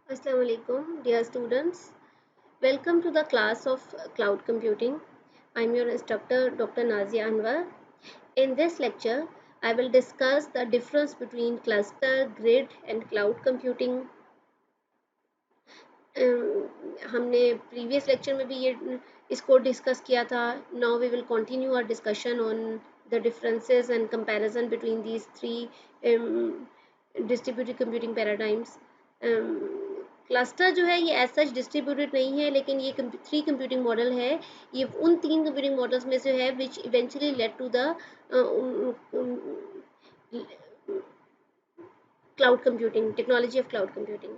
Assalamu alaikum, dear students. Welcome to the class of cloud computing. I'm your instructor, Dr. Nazia Anwar. In this lecture, I will discuss the difference between cluster, grid, and cloud computing. हमने previous lecture में भी इसको discuss किया था. Now we will continue our discussion on the differences and comparison between these three distributed computing paradigms. Cluster जो है ये as such distributed नहीं है, लेकिन ये थ्री कंप्यूटिंग मॉडल है. ये उन तीन कंप्यूटिंग मॉडल्स में से है which eventually led to the cloud computing, technology of cloud computing.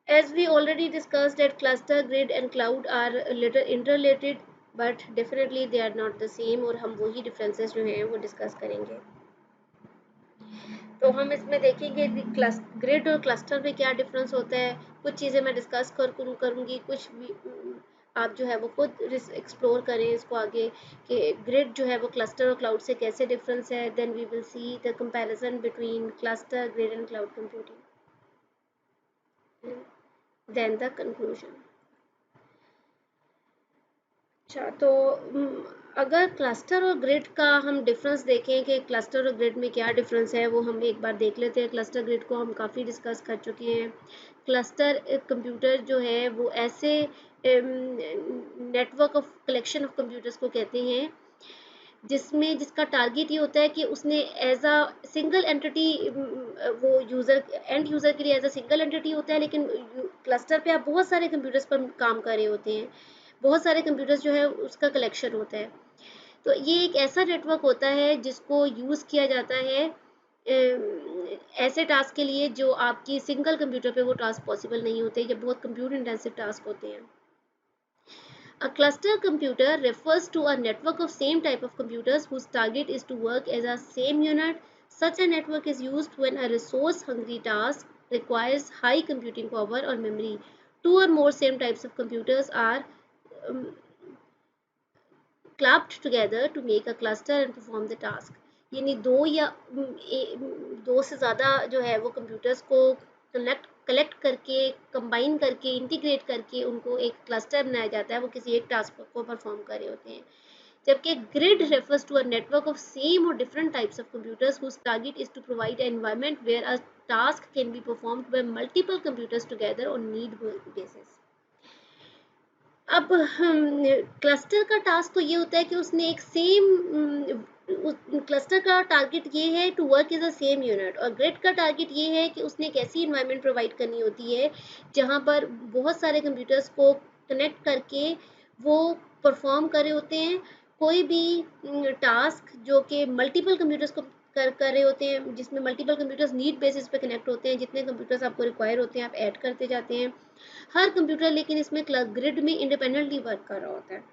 As we already discussed that cluster, grid and cloud are little interrelated, but definitely they are not the same, और हम वही differences जो हैं वो discuss करेंगे. तो हम इसमें देखेंगे ग्रिड और क्लस्टर में क्या डिफरेंस होता है. कुछ चीज़ें मैं डिस्कस करूँगी, कुछ भी आप जो है वो खुद एक्सप्लोर करें इसको आगे कि ग्रिड जो है वो क्लस्टर और क्लाउड से कैसे डिफरेंस है. Then we will see the comparison between cluster, grid and cloud computing. Then the conclusion. अच्छा, तो अगर क्लस्टर और ग्रिड का हम डिफरेंस देखें कि क्लस्टर और ग्रिड में क्या डिफरेंस है, वो हम एक बार देख लेते हैं. क्लस्टर ग्रिड को हम काफ़ी डिस्कस कर चुके हैं. क्लस्टर कंप्यूटर जो है वो ऐसे network of collection of computers को कहते हैं जिसका टारगेट ये होता है कि उसने एज अ सिंगल एंटिटी, वो यूज़र एंड यूज़र के लिए एज अ सिंगल एंटिटी होता है, लेकिन क्लस्टर पे आप बहुत सारे कंप्यूटर्स पर काम कर रहे होते हैं. बहुत सारे कंप्यूटर्स जो है उसका कलेक्शन होता है. तो ये एक ऐसा नेटवर्क होता है जिसको यूज़ किया जाता है ऐसे टास्क के लिए जो आपकी सिंगल कंप्यूटर पे वो टास्क पॉसिबल नहीं होते, ये बहुत कंप्यूटर इंटेंसिव टास्क होते हैं. A cluster computer refers to a network of same type of computers whose target is to work as a same unit. Such a network is used when a resource-hungry task requires high computing power or memory. Two or more same types of computers are um, clubbed together to make a cluster and perform the task. यानी दो से ज़्यादा जो है वो computers को collect करके, combine करके, इंटीग्रेट करके उनको एक क्लस्टर बनाया जाता है. वो किसी एक टास्क को परफॉर्म कर रहे होते हैं. जबकि grid refers to a network of same or different types of computers whose target is to provide an environment where a task can be performed by multiple computers together on need basis. अब cluster का task तो ये होता है कि उसने एक same cluster का टारगेट ये है to work as a same unit, और ग्रिड का टारगेट ये है कि उसने एक ऐसी इन्वायरमेंट प्रोवाइड करनी होती है जहाँ पर बहुत सारे कंप्यूटर्स को कनेक्ट करके वो परफॉर्म कर रहे होते हैं कोई भी टास्क जो कि मल्टीपल कंप्यूटर्स को कर रहे होते हैं, जिसमें मल्टीपल कंप्यूटर्स नीड बेसिस पे कनेक्ट होते हैं. जितने कंप्यूटर्स आपको रिक्वायर होते हैं आप ऐड करते जाते हैं. हर कंप्यूटर लेकिन इसमें ग्रिड में इंडिपेंडेंटली वर्क कर रहा होता है.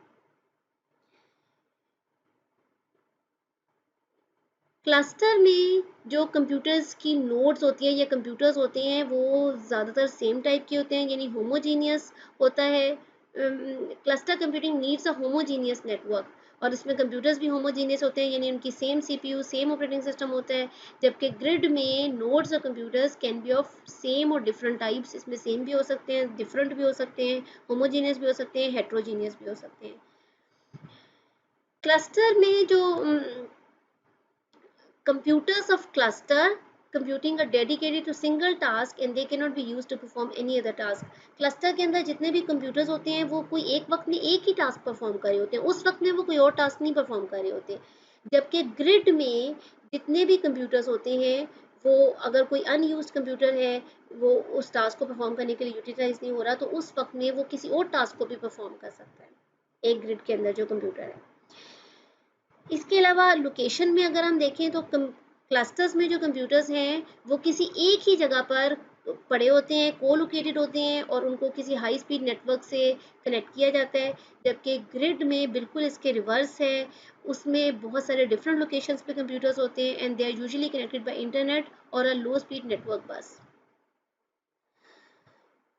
क्लस्टर में जो कंप्यूटर्स की नोड्स होती हैं या कंप्यूटर्स होते हैं वो ज़्यादातर सेम टाइप के होते हैं, यानी होमोजीनियस होता है. Cluster computing needs a homogeneous network, और इसमें कंप्यूटर्स भी होमोजीनियस होते हैं, यानी उनकी same CPU, same operating system होता है. जबकि ग्रिड में नोड्स और computers can be of same और डिफरेंट टाइप्स. इसमें सेम भी हो सकते हैं, डिफरेंट भी हो सकते हैं, होमोजीनियस भी हो सकते हैं, हेट्रोजीनियस भी हो सकते हैं. क्लस्टर में जो computers of cluster computing are dedicated to single task and they cannot be used to perform any other task. Cluster के अंदर जितने भी कंप्यूटर्स होते हैं वो कोई एक वक्त में एक ही टास्क परफॉर्म कर रहे होते हैं, उस वक्त में वो कोई और टास्क नहीं परफॉर्म कर रहे होते. जबकि ग्रिड में जितने भी कंप्यूटर्स होते हैं वो अगर कोई अनयूज्ड कंप्यूटर है, वो उस टास्क को परफॉर्म करने के लिए यूटिलाइज नहीं हो रहा, तो उस वक्त में वो किसी और टास्क को भी परफॉर्म कर सकता है एक ग्रिड के अंदर जो कंप्यूटर है. इसके अलावा लोकेशन में अगर हम देखें तो क्लस्टर्स में जो कंप्यूटर्स हैं वो किसी एक ही जगह पर पड़े होते हैं, को लोकेटेड होते हैं, और उनको किसी हाई स्पीड नेटवर्क से कनेक्ट किया जाता है. जबकि ग्रिड में बिल्कुल इसके रिवर्स है, उसमें बहुत सारे डिफरेंट लोकेशंस पे कंप्यूटर्स होते हैं and they are usually connected by internet और a low speed network bus.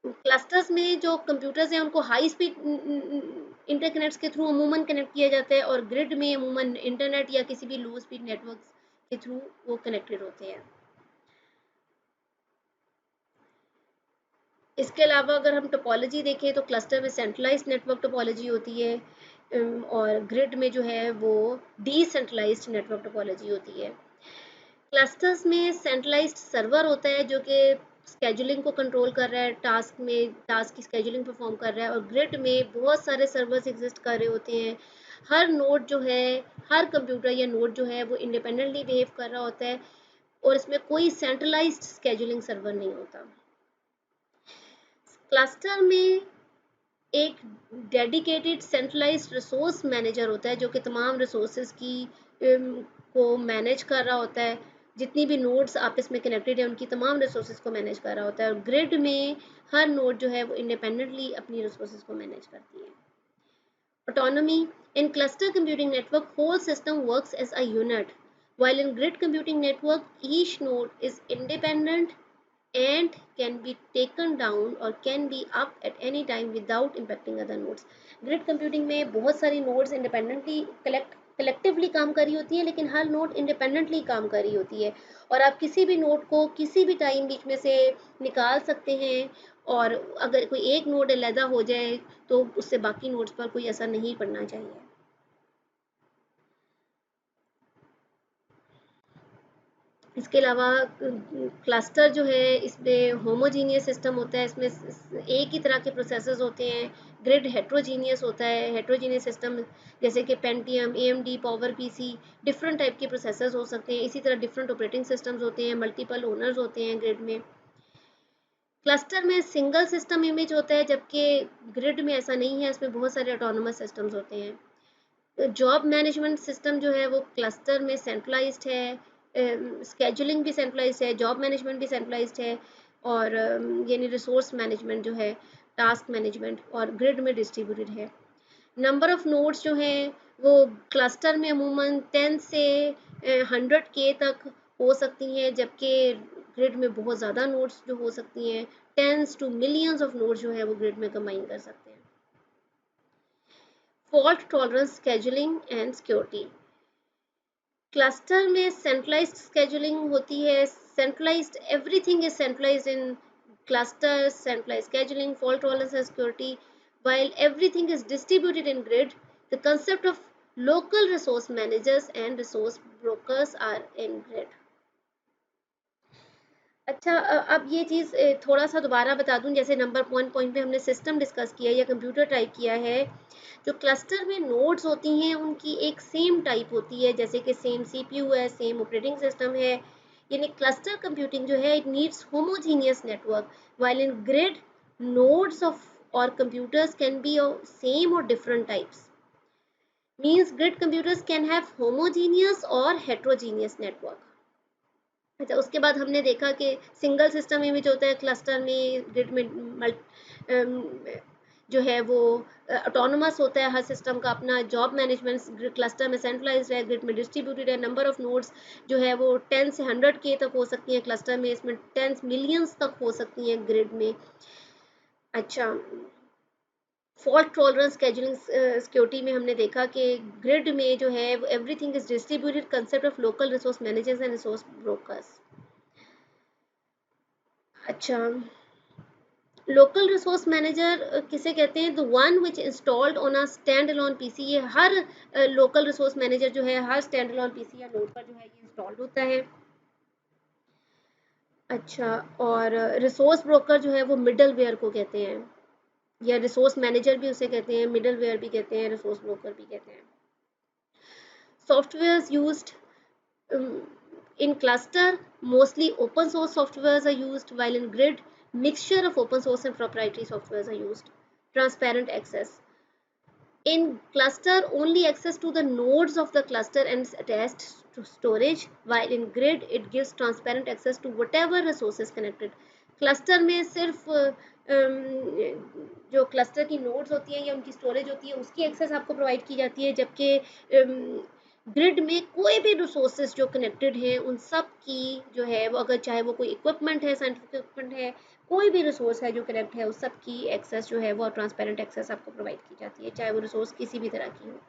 Clusters में जो कंप्यूटर्स हैं उनको हाई स्पीड इंटरकनेक्ट्स के थ्रू अमूमन कनेक्ट किया जाता है, और ग्रिड में अमूमन इंटरनेट या किसी भी लो स्पीड नेटवर्क्स के थ्रू वो कनेक्टेड होते हैं. इसके अलावा अगर हम टोपोलॉजी देखें तो क्लस्टर में सेंट्रलाइज्ड नेटवर्क टोपोलॉजी होती है, और ग्रिड में जो है वो डिसेंट्रलाइज्ड नेटवर्क टोपोलॉजी होती है। क्लस्टर्स में सेंट्रलाइज्ड सर्वर होता है जो कि स्केजुलिंग को कंट्रोल कर रहा है, टास्क की स्केजुलिंग परफॉर्म कर रहा है, और ग्रिड में बहुत सारे सर्वर्स एग्जिस्ट कर रहे होते हैं। हर नोड जो है, हर कंप्यूटर या नोड जो है वो इंडिपेंडेंटली बिहेव कर रहा होता है, और इसमें कोई सेंट्रलाइज्ड स्केजुलिंग सर्वर नहीं होता। क्लस्टर में एक डेडिकेटेड सेंट्रलाइज्ड रिसोर्स मैनेजर होता है जो कि तमाम रिसोर्सेज की को मैनेज कर रहा होता है। जितनी भी नोड्स आपस में कनेक्टेड है उनकी तमाम रिसोर्सेज को मैनेज कर रहा होता है, और ग्रिड में हर नोड जो है वो इंडिपेंडेंटली अपनी रिसोर्सेज को मैनेज करती है। Autonomy. In cluster computing network, whole system works as a unit, while in grid computing network, each node is independent and can be taken down or can be up at any time without impacting other nodes. Grid computing में बहुत सारी nodes independently collectively काम कर रही होती है, लेकिन हर node independently काम कर रही होती है, और आप किसी भी नोड को किसी भी टाइम बीच में से निकाल सकते हैं, और अगर कोई एक नोड अलहदा हो जाए तो उससे बाकी नोड्स पर कोई असर नहीं पड़ना चाहिए। इसके अलावा क्लस्टर जो है इसमें होमोजीनियस सिस्टम होता है, इसमें एक ही तरह के प्रोसेसर्स होते हैं। ग्रिड हेट्रोजीनियस होता है, हेट्रोजीनियस सिस्टम जैसे कि Pentium, AMD, power PC, different type के प्रोसेसर्स हो सकते हैं। इसी तरह डिफरेंट ऑपरेटिंग सिस्टम्स होते हैं, मल्टीपल ओनर्स होते हैं ग्रिड में। क्लस्टर में सिंगल सिस्टम इमेज होता है, जबकि ग्रिड में ऐसा नहीं है, इसमें बहुत सारे ऑटोनोमस सिस्टम्स होते हैं। जॉब मैनेजमेंट सिस्टम जो है वो क्लस्टर में सेंट्रलाइज्ड है, स्केजुलिंग भी सेंट्रलाइज्ड है, जॉब मैनेजमेंट भी सेंट्रलाइज्ड है, और यानी रिसोर्स मैनेजमेंट जो है, टास्क मैनेजमेंट, और ग्रिड में डिस्ट्रीब्यूटेड है। नंबर ऑफ नोड्स जो हैं वो क्लस्टर में अमूमन 10 से 100K तक हो सकती हैं, जबकि ग्रिड में बहुत ज़्यादा नोड्स जो हो सकती हैं, tens to millions of nodes जो है वो ग्रिड में कंबाइन कर सकते हैं। Fault tolerance, scheduling and security. Cluster में सेंट्रलाइज्ड स्केजुलिंग होती है, centralised everything is centralised in cluster, centralised scheduling, fault tolerance and security, while everything is distributed in grid. The concept of local resource managers and resource brokers are in grid. अच्छा, अब ये चीज़ थोड़ा सा दोबारा बता दूं, जैसे नंबर पॉइंट पे हमने सिस्टम डिस्कस किया या कंप्यूटर टाइप किया है। जो क्लस्टर में नोड्स होती हैं उनकी एक सेम टाइप होती है, जैसे कि सेम सीपीयू है, सेम ऑपरेटिंग सिस्टम है, यानी क्लस्टर कंप्यूटिंग जो है it needs homogeneous network, while in grid nodes of or computers can be of same or different types. Means grid computers can have homogeneous or heterogeneous network. अच्छा, उसके बाद हमने देखा कि सिंगल सिस्टम इमेज होता है क्लस्टर में, grid में जो है वो ऑटोनोमस होता है, हर सिस्टम का अपना जॉब मैनेजमेंट क्लस्टर में सेंट्रलाइज्ड है, ग्रिड में डिस्ट्रीब्यूटेड है। नंबर ऑफ नोड्स जो है वो 10 से 100K तक हो सकती हैं क्लस्टर में, इसमें 10 मिलियंस तक हो सकती हैं ग्रिड में। अच्छा, फॉल्ट टॉलरेंस, स्केजुलिंग, सिक्योरिटी में हमने देखा कि ग्रिड में जो है everything is distributed, concept of local resource managers and resource brokers. अच्छा, लोकल रिसोर्स मैनेजर किसे कहते हैं? The one which installed on a stand alone PC. ये हर लोकल रिसोर्स मैनेजर जो है हर स्टैंड अलोन पीसी या नोड पर जो है ये इंस्टॉल्ड होता है। अच्छा, और रिसोर्स ब्रोकर जो है वो मिडल वेयर को कहते हैं, या रिसोर्स मैनेजर भी उसे कहते हैं, मिडल वेयर भी कहते हैं, रिसोर्स ब्रोकर भी कहते हैं। Softwares used in cluster, mostly open source softwares are used, while in grid, mixture of open source and proprietary softwares are used. Transparent access. In cluster, only access to the nodes of the cluster and is attached to storage, while in grid, it gives transparent access to whatever resources connected. Cluster में सिर्फ जो cluster की nodes होती हैं या उनकी storage होती है उसकी एक्सेस आपको प्रोवाइड की जाती है, जबकि ग्रिड में कोई भी रिसोर्सेज जो कनेक्टेड हैं उन सब की जो है वो, अगर चाहे वो कोई इक्विपमेंट है, साइंटिफिक इक्विपमेंट है, कोई भी रिसोर्स है जो कनेक्ट है, उस सब की एक्सेस जो है वो ट्रांसपेरेंट एक्सेस आपको प्रोवाइड की जाती है, चाहे वो रिसोर्स किसी भी तरह की हो।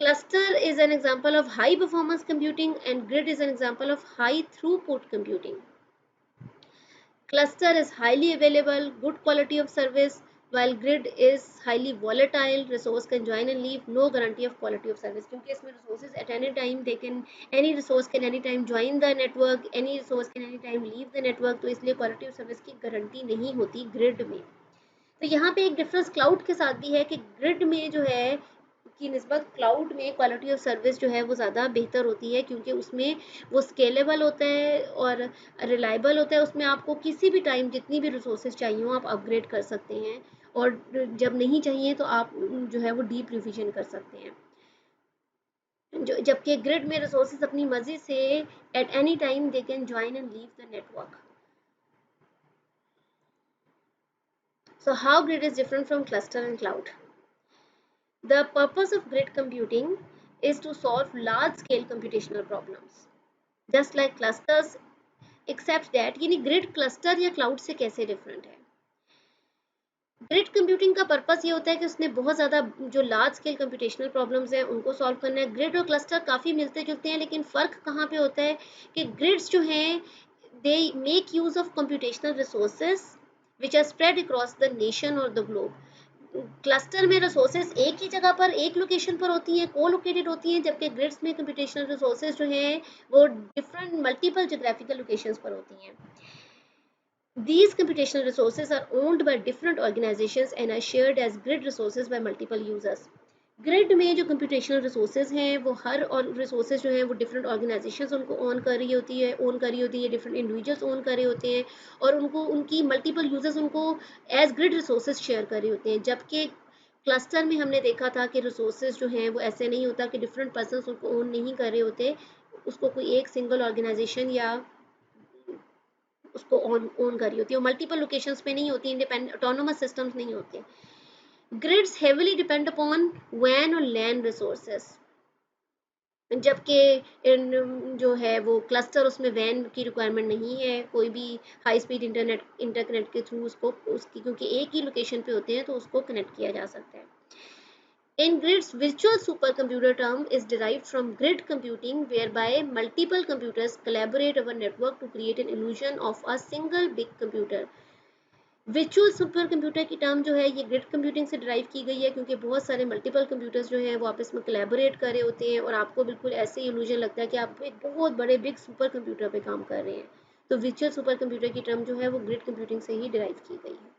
Cluster is an example of high performance computing and grid is an example of high throughput computing. Cluster is highly available, good quality of service, while grid is highly volatile, resource can join and leave, no guarantee of quality of service. क्योंकि इसमें resources at any time they can, any resource can any time join the network, any resource can any time leave the network, तो इसलिए quality of service की guarantee नहीं होती grid में। तो यहाँ पे एक डिफरेंस क्लाउड के साथ भी है कि ग्रिड में जो है की निस्बत क्लाउड में क्वालिटी ऑफ सर्विस जो है वो ज़्यादा बेहतर होती है, क्योंकि उसमें वो स्केलेबल होता है और रिलायबल होता है। उसमें आपको किसी भी टाइम जितनी भी रिसोर्सेज चाहिए हो आप अपग्रेड कर सकते हैं, और जब नहीं चाहिए तो आप जो है वो डीप रिविजन कर सकते हैं। जो जबकि ग्रिड में रिसोर्सेज अपनी मर्जी से at any time they can join and leave the network. So how grid is different from cluster and cloud? The purpose of grid computing is to solve large-scale computational problems, just like clusters, except that यानी grid cluster या cloud से कैसे different है? Grid computing का purpose ये होता है कि उसने बहुत ज़्यादा जो लार्ज स्केल कंप्यूटेशनल प्रॉब्लम्स हैं उनको सॉल्व करना है। ग्रिड और क्लस्टर काफ़ी मिलते जुलते हैं, लेकिन फ़र्क कहाँ पे होता है कि ग्रिड्स जो हैं they make use of computational resources which are spread across the nation और द ग्लोब। क्लस्टर में रिसोर्सेज एक ही जगह पर एक लोकेशन पर होती हैं, को लोकेटेड होती हैं, जबकि ग्रिड्स में कंप्यूटेशनल रिसोर्सेज जो हैं वो डिफरेंट मल्टीपल जोग्राफिकल लोकेशंस पर होती हैं। These computational resources are owned by different organizations and are shared as grid resources by multiple users. Grid में जो कंप्यूटेशनल रिसोर्सेज हैं वो हर और रिसोर्सेज जो हैं वो डिफरेंट ऑर्गेनाइजेशंस उनको ओन कर रही होती है, डिफरेंट इंडिविजुअल्स ओन कर रहे होते हैं, और उनको उनकी मल्टीपल यूजर्स उनको एज ग्रिड रिसोर्सेज शेयर कर रहे होते हैं। जबकि क्लस्टर में हमने देखा था कि रिसोर्सेज जो हैं वो ऐसे नहीं होता कि डिफरेंट पर्सन उनको ओन नहीं कर रहे होते, उसको कोई एक सिंगल ऑर्गेनाइजेशन या उसको ओन कर रही होती है, मल्टीपल लोकेशंस पे नहीं होती, इंडिपेंडेंट ऑटोनोमस सिस्टम्स नहीं होते। ग्रिड्स हेविली डिपेंड अपॉन वैन और लैंड रिसोर्सेस, जबकि जो है वो क्लस्टर उसमें वैन की रिक्वायरमेंट नहीं है, कोई भी हाई स्पीड इंटरनेट के थ्रू उसको उसकी क्योंकि एक ही लोकेशन पे होते हैं तो उसको कनेक्ट किया जा सकता है। In grids, virtual supercomputer term is derived from grid computing, whereby multiple computers collaborate over network to create an illusion of a single big computer. Virtual super computer की टर्म जो है ये ग्रिड कंप्यूटिंग से drive की गई है, क्योंकि बहुत सारे मल्टीपल कंप्यूटर्स जो हैं वो आपस में कोलैबोरेट कर रहे होते हैं और आपको बिल्कुल ऐसे ही इल्यूजन लगता है कि आप एक बहुत बड़े बिग सुपर कंप्यूटर पे काम कर रहे हैं। तो वर्चुअल सुपर कंप्यूटर की टर्म जो है वो ग्रिड कंप्यूटिंग से ही ड्राइव की गई है।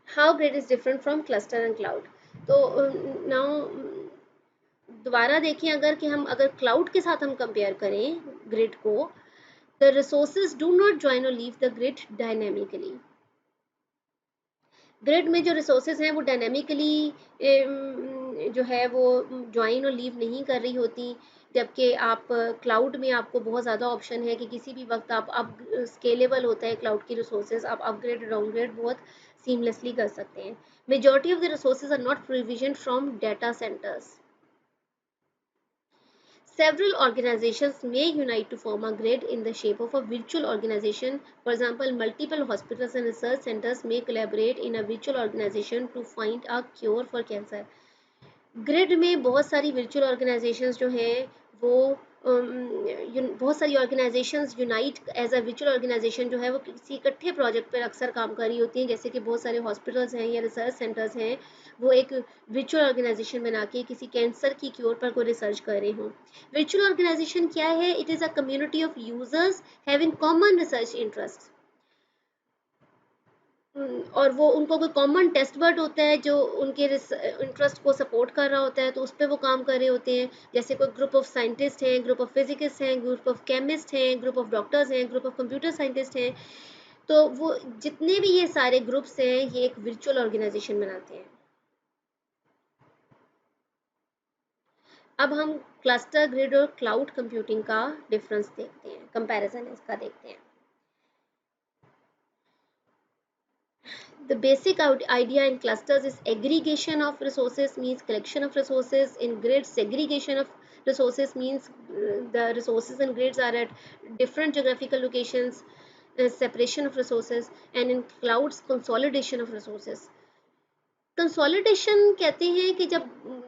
How grid is different from cluster and cloud. तो नाउ दोबारा देखिए, अगर कि हम अगर क्लाउड के साथ हम कंपेयर करें ग्रिड को, the resources do not join or leave the grid dynamically. Grid में जो रिसोर्सेज हैं वो डायनेमिकली जो है वो ज्वाइन और लीव नहीं कर रही होती, जबकि आप क्लाउड में आपको बहुत ज़्यादा ऑप्शन है कि किसी भी वक्त आप अप स्केलेबल होता है क्लाउड की रिसोर्सेज, आप अपग्रेड डाउनग्रेड बहुत सीमलेसली कर सकते हैं। Majority of the resources are not provision from data centres. Several organizations may unite to form a grid in the shape of a virtual organization. For example, multiple hospitals and research centers may collaborate in a virtual organization to find a cure for cancer. Grid में बहुत सारी virtual organisations जो हैं वो बहुत सारी organisations unite as a virtual organisation जो है वो किसी इकट्ठे प्रोजेक्ट पर अक्सर काम कर रही होती हैं, जैसे कि बहुत सारे हॉस्पिटल्स हैं या रिसर्च सेंटर्स हैं, वो एक वर्चुअल ऑर्गेनाइजेशन बना के किसी कैंसर की क्योर पर कोई रिसर्च कर रहे हों। वर्चुअल ऑर्गेनाइजेशन क्या है? It is a community of users having common research interest, और वो उनको कोई कॉमन टेस्ट बर्ड होता है जो उनके इंटरेस्ट को सपोर्ट कर रहा होता है, तो उस पर वो काम कर रहे होते हैं। जैसे कोई ग्रुप ऑफ साइंटिस्ट हैं, ग्रुप ऑफ फिजिकिस्ट हैं, ग्रुप ऑफ केमिस्ट हैं, ग्रुप ऑफ डॉक्टर्स हैं, ग्रुप ऑफ कंप्यूटर साइंटिस्ट हैं, तो वो जितने भी ये सारे ग्रुप्स हैं ये एक वर्चुअल ऑर्गेनाइजेशन बनाते हैं। अब हम क्लस्टर ग्रिड और क्लाउड कंप्यूटिंग का डिफरेंस देखते हैं, कंपैरिजन इसका देखते हैं। The basic idea in clusters is aggregation of resources means collection of resources. In grids, segregation of resources means the resources in grids are at different geographical locations, separation of resources, and in clouds, consolidation of resources. Consolidation कहते हैं कि जब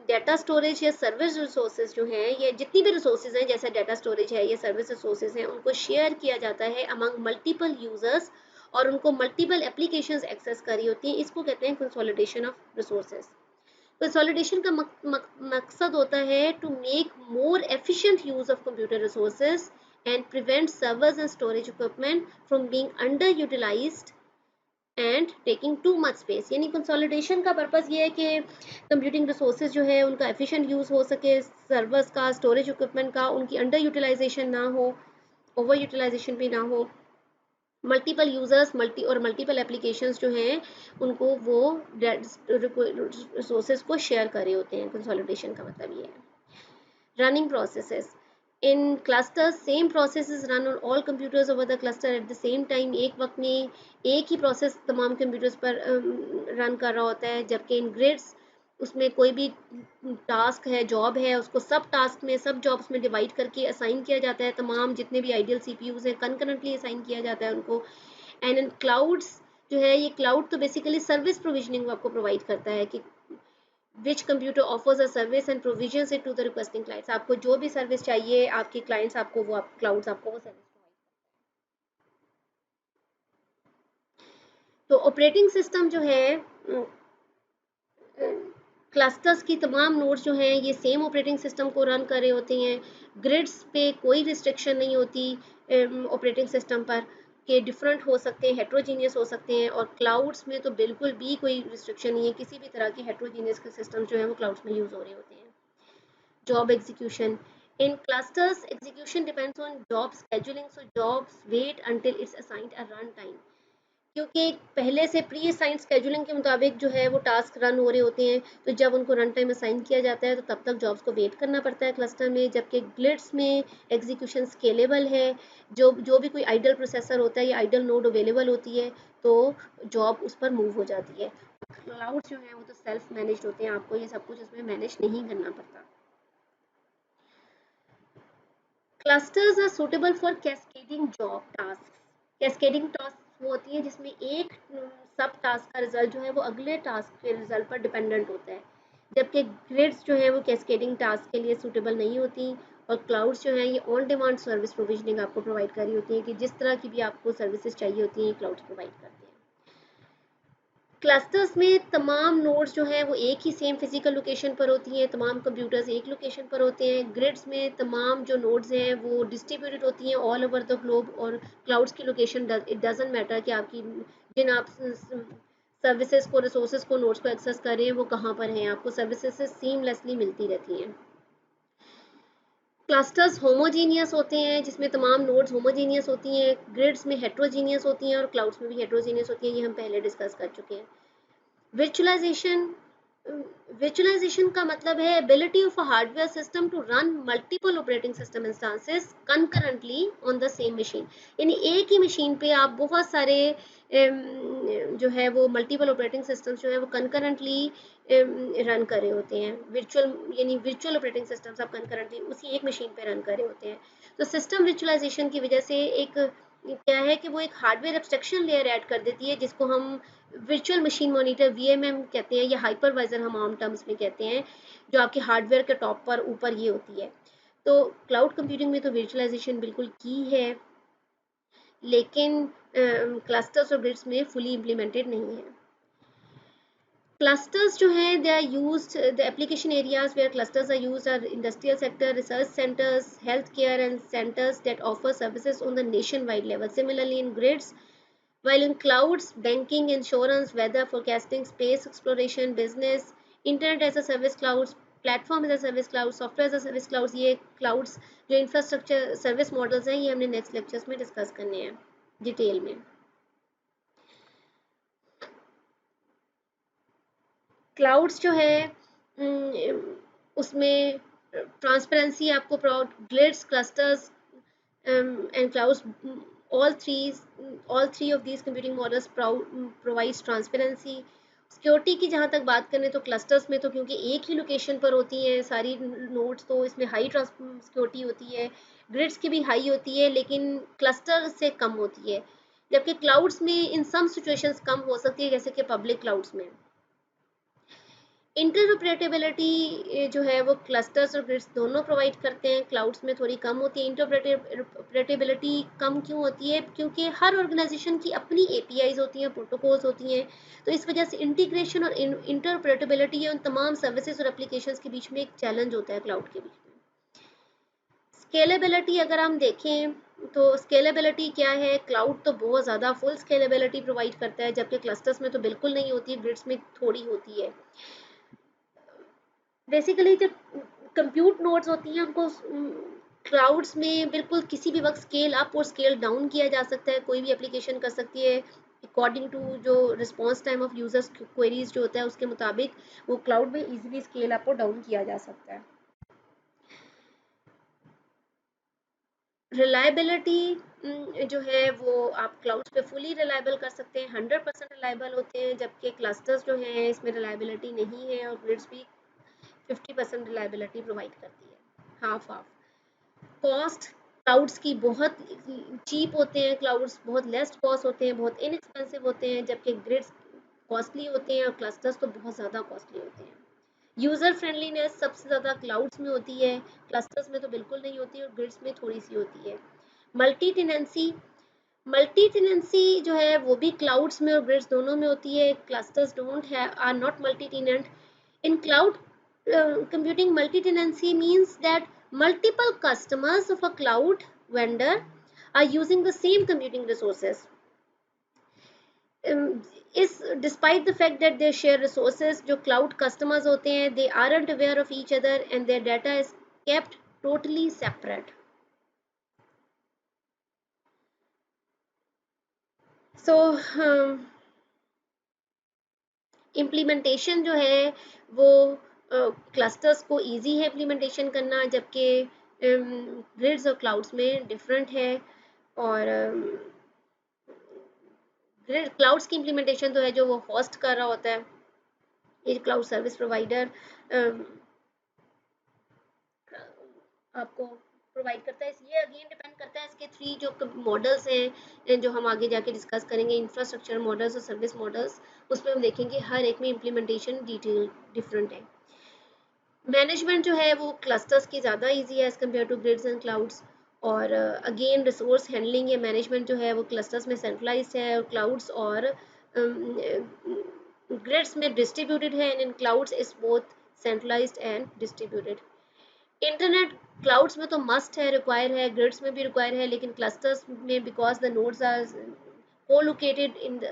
data storage या service resources जो हैं, ये जितनी भी रिसोर्सेज हैं, जैसे डाटा स्टोरेज है या सर्विस रिसोर्सेज हैं, उनको शेयर किया जाता है अमंग मल्टीपल यूजर्स और उनको मल्टीपल एप्लीकेशंस एक्सेस करी होती हैं, इसको कहते हैं कंसोलिडेशन ऑफ रिसोर्सेज। कंसोलिडेशन का मकसद होता है to make more efficient use of computer resources and prevent servers and storage equipment from being underutilised and taking too much space. यानी कंसोलिडेशन का पर्पस ये है कि कंप्यूटिंग रिसोर्सेज जो है उनका एफिशिएंट यूज़ हो सके, सर्वर्स का, स्टोरेज इक्विपमेंट का, उनकी अंडर यूटिलाइजेशन ना हो, ओवर यूटिलाइजेशन भी ना हो, मल्टीपल यूजर्स मल्टीपल एप्लीकेशंस जो हैं उनको वो रिसोर्सेज को शेयर करे होते हैं। कंसोलिडेशन का मतलब ये है। Running processes in clusters, same process is run on all computers over the cluster at the same time। एक वक्त में एक ही प्रोसेस तमाम कंप्यूटर्स पर रन कर रहा होता है, जबकि इन ग्रिड्स उसमें कोई भी टास्क है, जॉब है, उसको सब टास्क में, सब जॉब्स में डिवाइड करके असाइन किया जाता है। तमाम जितने भी आइडियल सीपीयूज हैं कंकरेंटली असाइन किया जाता है उनको। एंड इन क्लाउड्स जो है, ये क्लाउड तो बेसिकली सर्विस प्रोविजनिंग आपको प्रोवाइड करता है कि which computer offers a service and provisions it to the requesting clients। आपको जो भी सर्विस चाहिए, आपके क्लाइंट्स आपको वो क्लाउड्स आपको वो सर्विस प्रोवाइड करते हैं। तो ऑपरेटिंग सिस्टम जो है, क्लस्टर्स की तमाम नोड्स जो हैं ये सेम ऑपरेटिंग सिस्टम को रन कर रहे होते हैं। ग्रिड्स पे कोई रिस्ट्रिक्शन नहीं होती ऑपरेटिंग सिस्टम पर कि डिफरेंट हो सकते हैं, हेट्रोजीनियस हो सकते हैं, और क्लाउड्स में तो बिल्कुल भी कोई रिस्ट्रिक्शन नहीं है, किसी भी तरह की हेट्रोजीनियस के सिस्टम जो है वो क्लाउड्स में यूज़ हो रहे होते हैं। Job execution in clusters, execution depends on job scheduling, so jobs wait until it's assigned a run time। क्योंकि पहले से प्री असाइन स्केजुलिंग के मुताबिक जो है वो टास्क रन हो रहे होते हैं, तो जब उनको रन टाइम असाइन किया जाता है तो तब तक जॉब्स को वेट करना पड़ता है क्लस्टर में। जबकि ग्लिड्स में एग्जीक्यूशन स्केलेबल है, जो भी कोई आइडल प्रोसेसर होता है या आइडल नोड अवेलेबल होती है तो जॉब उस पर मूव हो जाती है। क्लाउड जो है वो तो सेल्फ मैनेज होते हैं, आपको ये सब कुछ इसमें मैनेज नहीं करना पड़ता। Clusters are suitable for cascading job task. Cascading task वो होती है जिसमें एक सब टास्क का रिजल्ट जो है वो अगले टास्क के रिजल्ट पर डिपेंडेंट होता है, जबकि ग्रिड्स जो है वो कैस्केडिंग टास्क के लिए सूटेबल नहीं होती। और क्लाउड्स जो है ये ऑन डिमांड सर्विस प्रोविजनिंग आपको प्रोवाइड कर रही होती है कि जिस तरह की भी आपको सर्विसेज चाहिए होती हैं क्लाउड्स प्रोवाइड करते हैं। क्लस्टर्स में तमाम नोड्स जो हैं वो एक ही सेम फिजिकल लोकेशन पर होती हैं, तमाम कंप्यूटर्स एक लोकेशन पर होते हैं। ग्रिड्स में तमाम जो नोड्स हैं वो डिस्ट्रीब्यूटेड होती हैं ऑल ओवर द ग्लोब, और क्लाउड्स की लोकेशन इट डजंट मैटर कि आपकी जिन आप सर्विसेज को, रिसोर्सेज को, नोड्स को एक्सेस कर रहे हैं वो कहाँ पर हैं, आपको सर्विसेज से सीमलेसली मिलती रहती हैं। क्लस्टर्स होमोजीनियस होते हैं जिसमें तमाम नोड्स होमोजीनियस होती हैं, ग्रिड्स में हेट्रोजीनियस होती हैं और क्लाउड्स में भी हेट्रोजीनियस होती हैं, ये हम पहले डिस्कस कर चुके हैं। Virtualization virtualization का मतलब है ability of a hardware system to run multiple operating system instances concurrently on the same machine। यानी एक ही मशीन पे आप बहुत सारे जो है वो मल्टीपल ऑपरेटिंग सिस्टम्स जो है वो कंकरेंटली रन कर रहे होते हैं। वर्चुअल ऑपरेटिंग सिस्टम्स आप कंकरेंटली उसी एक मशीन पे रन कर रहे होते हैं। तो सिस्टम वर्चुअलाइजेशन की वजह से एक क्या है कि वो एक हार्डवेयर एब्स्ट्रैक्शन लेयर ऐड कर देती है जिसको हम वर्चुअल मशीन मॉनिटर वीएमएम कहते हैं, या हाइपरवाइजर हम आम टर्म्स में कहते हैं, जो आपके हार्डवेयर के टॉप पर ऊपर ये होती है। तो क्लाउड कंप्यूटिंग में तो वर्चुअलाइजेशन बिल्कुल की है, लेकिन क्लस्टर्स और ग्रिड्स में फुली इम्प्लीमेंटेड नहीं है। क्लस्टर्स जो हैं they are used, the application areas where clusters are used are industrial sector, research centres, health care and centres that offer services on the nationwide level. Similarly in grids, while in clouds, banking, insurance, weather forecasting, space exploration, business, internet as a service clouds, platform as a service cloud, software as a service clouds, ये clouds जो infrastructure service models हैं ये हमने next lectures में discuss करने हैं detail में। Clouds जो है उसमें ट्रांसपेरेंसी आपको grids, clusters and clouds, all three of these computing models provides transparency। Security की जहाँ तक बात करें तो क्लस्टर्स में तो क्योंकि एक ही लोकेशन पर होती हैं सारी नोड्स, तो इसमें हाई सिक्योरिटी होती है। ग्रिड्स की भी हाई होती है लेकिन क्लस्टर से कम होती है, जबकि क्लाउड्स में इन सम सिचुएशंस कम हो सकती है, जैसे कि पब्लिक क्लाउड्स में। इंटरऑपरेटेबिलिटी जो है वो क्लस्टर्स और ग्रिड्स दोनों प्रोवाइड करते हैं, क्लाउड्स में थोड़ी कम होती है। इंटरऑपरेटेबिलिटी कम क्यों होती है? क्योंकि हर ऑर्गेनाइजेशन की अपनी एपीआईज होती हैं, प्रोटोकॉल्स होती हैं, तो इस वजह से इंटीग्रेशन और इंटरऑपरेटेबिलिटी उन तमाम सर्विसेज और एप्लीकेशंस के बीच में एक चैलेंज होता है क्लाउड के बीच में। स्केलेबिलिटी अगर हम देखें तो स्केलेबिलिटी क्या है? क्लाउड तो बहुत ज़्यादा फुल स्केलेबिलिटी प्रोवाइड करता है, जबकि क्लस्टर्स में तो बिल्कुल नहीं होती, ग्रिड्स में थोड़ी होती है। बेसिकली जो कंप्यूट नोड्स होती हैं उनको क्लाउड्स में बिल्कुल किसी भी वक्त स्केल अप और स्केल डाउन किया जा सकता है, कोई भी एप्लीकेशन कर सकती है अकॉर्डिंग टू जो response time of users queries जो होता है उसके मुताबिक वो क्लाउड में इजीली स्केल अप और डाउन किया जा सकता है। रिलायबिलिटी जो है वो आप क्लाउड्स पे फुली रिलायबल कर सकते हैं, 100% रिलायबल होते हैं, जबकि क्लस्टर्स जो हैं इसमें रिलायबिलिटी नहीं है और ग्रिड्स भी 50% रिलायबिलिटी प्रोवाइड करती है, हाफ हाफ। कॉस्ट क्लाउड्स की बहुत चीप होते हैं, क्लाउड्स बहुत लेस कॉस्ट होते हैं, बहुत इनएक्सपेंसिव होते हैं, जबकि ग्रिड्स कॉस्टली होते हैं और क्लस्टर्स तो बहुत ज़्यादा कॉस्टली होते हैं। यूज़र फ्रेंडलीनेस सबसे ज़्यादा क्लाउड्स में होती है, क्लस्टर्स में तो बिल्कुल नहीं होती और ग्रिड्स में थोड़ी सी होती है। मल्टी टेनेंसी जो है वो भी क्लाउड्स में और ग्रिड्स दोनों में होती है, clusters don't have are not multi tenant. In cloud computing, multi-tenancy means that multiple customers of a cloud vendor are using the same computing resources. Is despite the fact that they share resources, जो cloud customers होते हैं they aren't aware of each other and their data is kept totally separate. So implementation जो है वो clusters को easy है implementation करना, जबकि ग्रिड्स और क्लाउड्स में डिफरेंट है। और ग्रिड क्लाउड्स की इम्प्लीमेंटेशन तो है जो वो होस्ट कर रहा होता है, ये क्लाउड सर्विस प्रोवाइडर आपको प्रोवाइड करता है। ये अगेन डिपेंड करता है इसके 3 जो मॉडल्स हैं जो हम आगे जाके डिस्कस करेंगे, इंफ्रास्ट्रक्चर मॉडल्स और सर्विस मॉडल्स, उसमें हम देखेंगे हर एक में इम्प्लीमेंटेशन डिटेल डिफरेंट है। मैनेजमेंट जो है वो क्लस्टर्स की ज़्यादा ईजी है as compare to grids and clouds. और अगेन रिसोर्स हैंडलिंग या मैनेजमेंट जो है वो क्लस्टर्स में सेंट्रलाइज्ड है और क्लाउड्स और ग्रिड्स में डिस्ट्रीब्यूटेड है, and in clouds is both centralised and distributed. Internet clouds में तो मस्ट है, रिक्वायर है, ग्रिड्स में भी रिक्वायर है, लेकिन क्लस्टर्स में because the nodes are co-located in the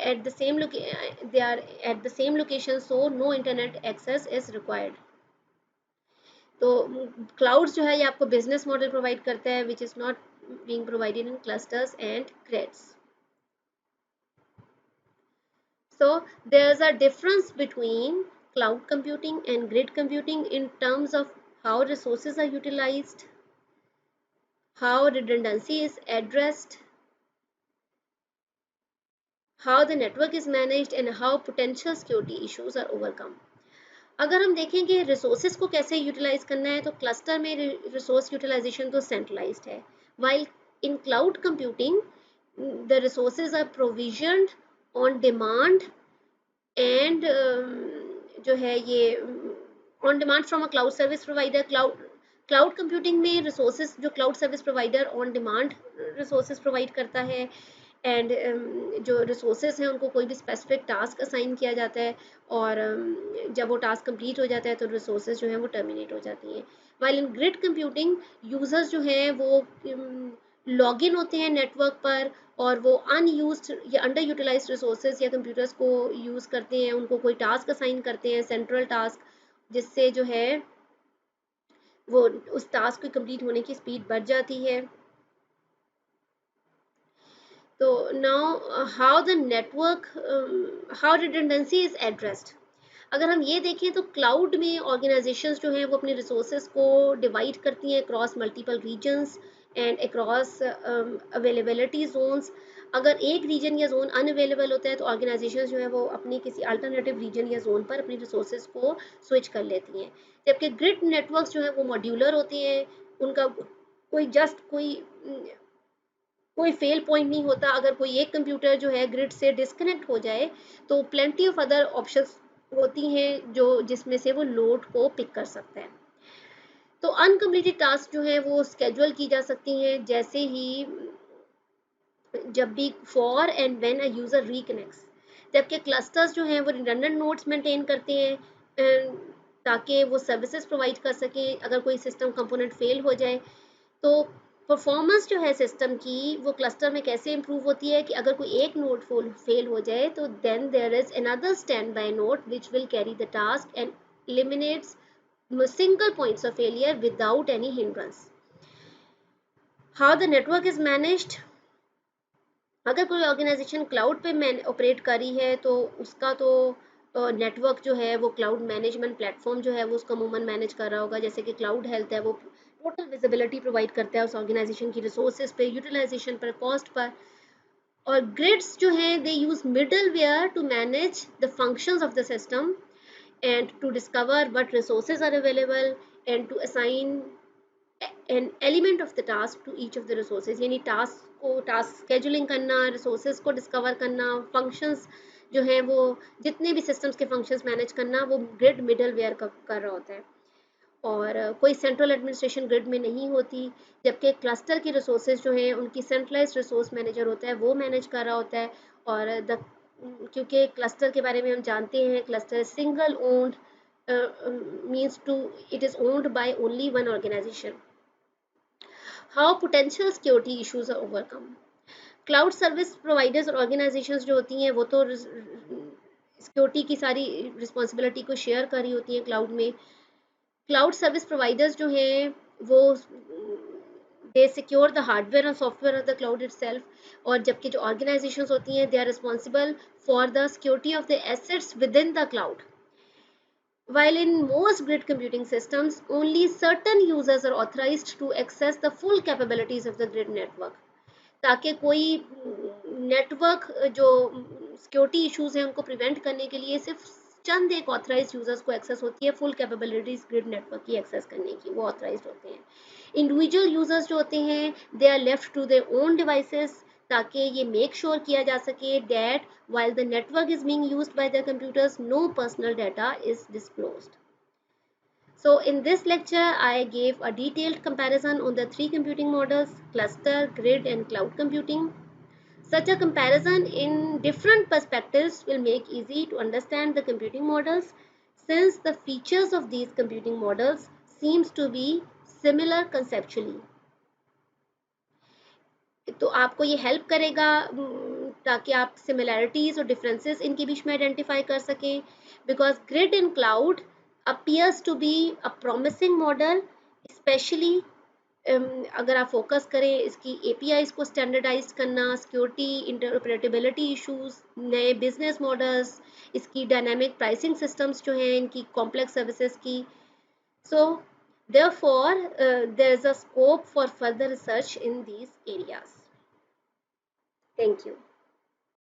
at the same they are at the same location, so no internet access is required. तो क्लाउड्स जो है ये आपको बिजनेस मॉडल प्रोवाइड करता है which is not being provided in clusters and grids. So there's a difference between cloud computing and grid computing in terms of how resources are utilized, how redundancy is addressed, how the network is managed, and how potential security issues are overcome. अगर हम देखें कि resources को कैसे utilise करना है तो cluster में रिसोर्स यूटिलाइजेशन तो सेंट्रलाइज्ड है, while in cloud computing the resources are provisioned on demand and जो है ये on demand from a cloud service provider. Cloud computing में रिसोर्सेज जो cloud service provider on demand resources provide करता है, and जो रिसोर्सेज हैं उनको कोई भी स्पेसिफिक टास्क असाइन किया जाता है और जब वो टास्क कंप्लीट हो जाता है तो रिसोर्सेज जो हैं वो टर्मिनेट हो जाती हैं. While in grid computing users जो हैं वो लॉग इन होते हैं नेटवर्क पर और वो अनयूज्ड या अंडर यूटिलाइज्ड रिसोर्सेज या कंप्यूटर्स को यूज़ करते हैं, उनको कोई टास्क असाइन करते हैं, सेंट्रल टास्क, जिससे जो है वो उस टास्क को कंप्लीट होने की स्पीड बढ़ जाती है. तो now how the network how redundancy is addressed. अगर हम ये देखें तो क्लाउड में ऑर्गेनाइजेशंस जो हैं वो अपने रिसोर्सेज को डिवाइड करती हैं across multiple regions and across availability zones. अगर एक रीजन या जोन अनअवेलेबल होता है तो ऑर्गेनाइजेशंस जो है वो अपनी किसी अल्टरनेटिव रीजन या जोन पर अपनी रिसोर्सेज को स्विच कर लेती हैं, जबकि ग्रिड नेटवर्क्स जो है वो मॉड्यूलर होते हैं, उनका कोई फेल पॉइंट नहीं होता. अगर कोई एक कंप्यूटर जो है ग्रिड से डिस्कनेक्ट हो जाए तो प्लेंटी ऑफ अदर ऑप्शंस होती हैं जो जिसमें से वो लोड को पिक कर सकता है। तो अनकम्प्लीटेड टास्क जो है वो स्केड्यूल की जा सकती हैं जैसे ही जब भी for and when a user reconnects, जबकि क्लस्टर्स जो हैं वो रिडंडेंट नोड्स मेंटेन करते हैं ताकि वो सर्विसेज प्रोवाइड कर सकें अगर कोई सिस्टम कंपोनेंट फेल हो जाए। तो परफॉर्मेंस जो है सिस्टम की वो क्लस्टर में कैसे इंप्रूव होती है कि अगर कोई एक नोड फेल हो जाए तो then there is another standby node which will carry the task and eliminates single points of failure without any hindrance. How the network is managed? अगर कोई ऑर्गेनाइजेशन क्लाउड पे मैन ऑपरेट कर रही है तो उसका तो नेटवर्क जो है वो क्लाउड मैनेजमेंट प्लेटफॉर्म जो है वो उसका अमूमन मैनेज कर रहा होगा। जैसे कि क्लाउड हेल्थ है वो टोटल विजिबिलिटी प्रोवाइड करता है उस ऑर्गेनाइजेशन की रिसोर्सेज पे, यूटिलाइजेशन पर, कॉस्ट पर। और ग्रिड्स जो हैं they use middleware to manage the functions of the system and to discover what resources are available and to assign an element of the task to each of the resources, यानी task scheduling करना, resources को discover करना, functions जो हैं वो जितने भी systems के फंक्शंस मैनेज करना वो ग्रिड मिडल वेयर कर रहा होता है। और कोई सेंट्रल एडमिनिस्ट्रेशन ग्रिड में नहीं होती, जबकि क्लस्टर की रिसोर्सेज जो हैं उनकी सेंट्रलाइज्ड रिसोर्स मैनेजर होता है वो मैनेज कर रहा होता है। और क्योंकि क्लस्टर के बारे में हम जानते हैं cluster single owned means to it is owned by only one organization. How potential security issues are overcome? Cloud service providers और ऑर्गेनाइजेशंस जो होती हैं वो तो सिक्योरिटी की सारी रिस्पॉन्सिबिलिटी को शेयर कर रही होती हैं क्लाउड में। क्लाउड सर्विस प्रोवाइडर्स जो हैं वो दे सिक्योर द हार्डवेयर और software of the cloud itself. और जबकि जो ऑर्गेनाइजेशंस होती हैं they are responsible for the security of the assets within the cloud. While in most grid computing systems, only certain users are authorized to access the full capabilities of the grid network. ताकि कोई network जो security issues हैं उनको prevent करने के लिए सिर्फ चंद एक ऑथराइज यूजर्स को एक्सेस होती है फुल कैपेबिलिटीज ग्रिड नेटवर्क की एक्सेस करने की, वो ऑथराइज होते हैं। इंडिविजुअल यूजर्स जो होते हैं they are left to their own devices ताकि ये मेक श्योर किया जा सके that while the network is being used by the computers no personal data is disclosed. So in this lecture I gave a detailed comparison on the three computing models: cluster, grid and cloud computing. Such a comparison in different perspectives will make easy to understand the computing models since the features of these computing models seems to be similar conceptually. तो आपको ये help करेगा ताकि आप similarities और differences इनके बीच में identify कर सकें। Because grid in cloud appears to be a promising model, specially अगर आप फोकस करें इसकी एपीआईज को स्टैंडर्डाइज करना, सिक्योरिटी, इंटरऑपरेटेबिलिटी इश्यूज, नए बिजनेस मॉडल्स, इसकी डायनामिक प्राइसिंग सिस्टम्स जो हैं इनकी कॉम्प्लेक्स सर्विसेज की। सो therefore there is a scope for further research in these areas. Thank you.